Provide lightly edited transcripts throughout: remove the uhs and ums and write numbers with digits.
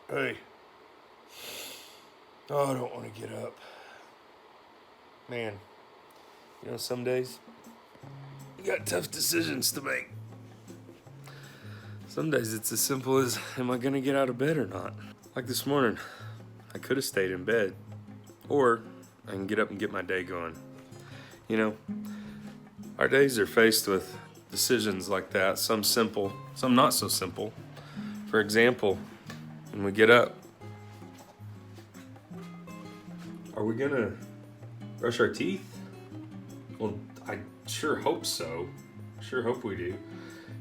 Hey. Oh, I don't want to get up. Man, some days you got tough decisions to make. Some days it's as simple as, am I going to get out of bed or not? Like this morning, I could have stayed in bed, or I can get up and get my day going. Our days are faced with decisions like that, some simple, some not so simple. For example, when we get up, are we gonna brush our teeth? Well, I sure hope so. Sure hope we do.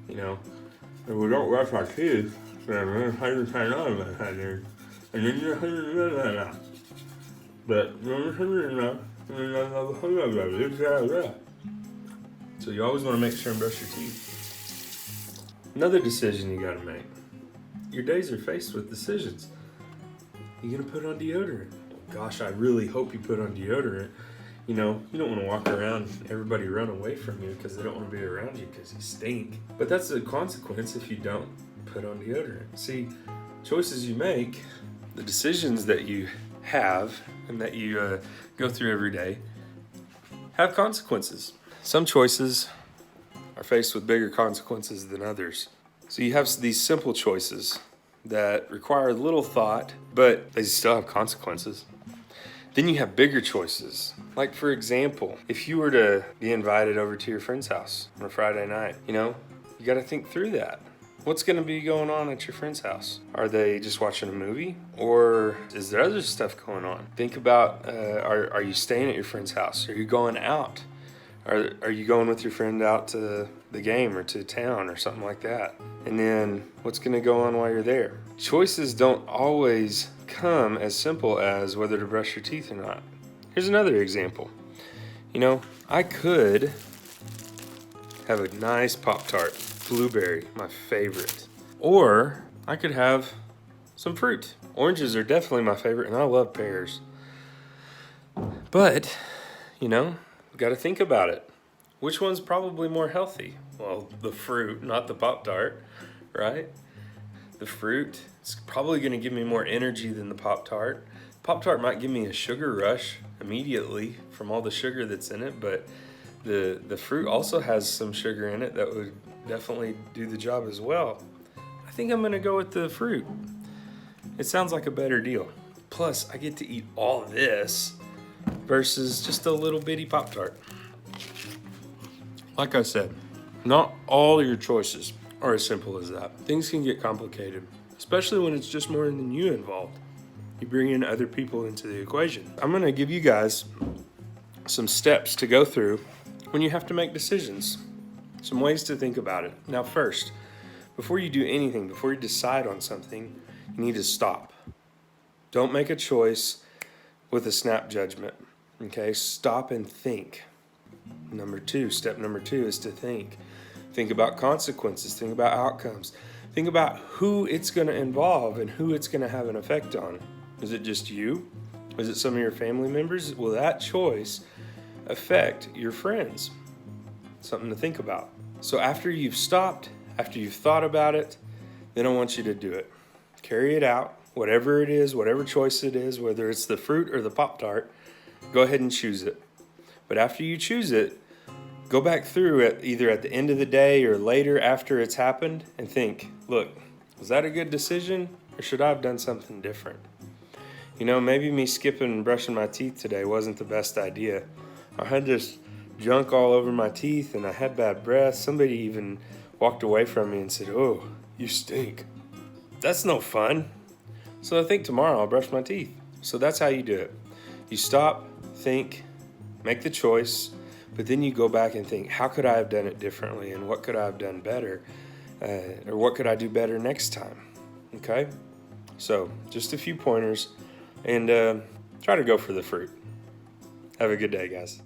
If we don't brush our teeth, then I just hang on about that there. And then so you always want to make sure and brush your teeth. Another decision you gotta make. Your days are faced with decisions. You gonna put on deodorant? Gosh, I really hope you put on deodorant. You don't want to walk around and everybody run away from you because they don't want to be around you because you stink. But that's the consequence if you don't put on deodorant. See, choices you make, the decisions that you have and that you go through every day have consequences. Some choices are faced with bigger consequences than others. So you have these simple choices that require little thought, but they still have consequences. Then you have bigger choices. Like, for example, if you were to be invited over to your friend's house on a Friday night, you got to think through that. What's going to be going on at your friend's house? Are they just watching a movie? Or is there other stuff going on? Think about, are you staying at your friend's house? Are you going out? Are you going with your friend out to the game or to town or something like that? And then what's going to go on while you're there? Choices don't always come as simple as whether to brush your teeth or not. Here's another example. I could have a nice Pop-Tart, blueberry, my favorite. Or I could have some fruit. Oranges are definitely my favorite, and I love pears. But, got to think about it. Which one's probably more healthy? Well, the fruit, not the Pop-Tart, right? The fruit, it's probably going to give me more energy than the Pop-Tart. Pop-Tart might give me a sugar rush immediately from all the sugar that's in it, but the fruit also has some sugar in it that would definitely do the job as well. I think I'm going to go with the fruit. It sounds like a better deal. Plus, I get to eat all this versus just a little bitty Pop-Tart. Like I said, not all your choices are as simple as that. Things can get complicated, especially when it's just more than you involved. You bring in other people into the equation. I'm going to give you guys some steps to go through when you have to make decisions, some ways to think about it. Now, first, before you do anything, before you decide on something, you need to stop. Don't make a choice with a snap judgment. Okay, stop and think. Step number two is to think. Think about consequences, think about outcomes. Think about who it's going to involve and who it's going to have an effect on. Is it just you? Is it some of your family members? Will that choice affect your friends? Something to think about. So after you've stopped, after you've thought about it, then I want you to do it. Carry it out, whatever it is, whatever choice it is, whether it's the fruit or the Pop-Tart, go ahead and choose it. But after you choose it, go back through it either at the end of the day or later after it's happened and think, look, was that a good decision or should I have done something different? Maybe me skipping and brushing my teeth today wasn't the best idea. I had this junk all over my teeth and I had bad breath. Somebody even walked away from me and said, "Oh, you stink." That's no fun. So I think tomorrow I'll brush my teeth. So that's how you do it. You stop, think, make the choice, but then you go back and think, how could I have done it differently and what could I have done better? Or what could I do better next time? Okay? So just a few pointers and try to go for the fruit. Have a good day, guys.